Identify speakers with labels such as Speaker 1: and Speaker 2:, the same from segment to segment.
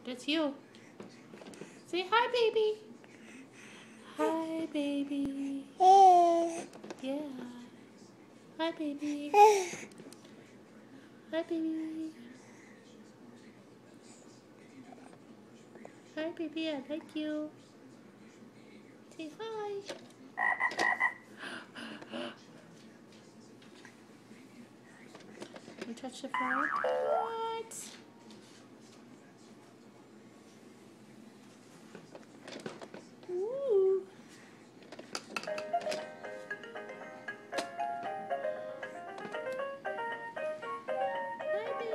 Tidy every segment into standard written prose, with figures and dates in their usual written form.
Speaker 1: That's you. Say hi, baby. Hi, baby. Yeah. Hi, baby. Hi, baby. Hi, baby. I like you. Say hi. You touch the flower? What? Ooh. Hi, baby.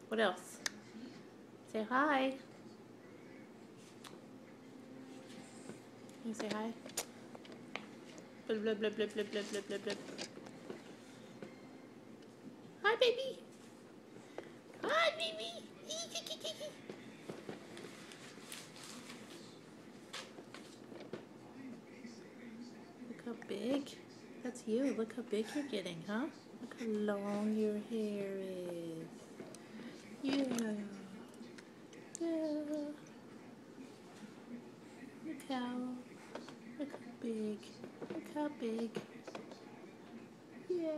Speaker 1: What else? Say hi. Can you say hi? Blub, blub, blub, blub, blub, blub, blub, blub. Hi, baby. Hi, baby. Look how big. That's you. Look how big you're getting, huh? Look how long your hair is. Yeah. Yeah. Look how big. Look how big. Yeah.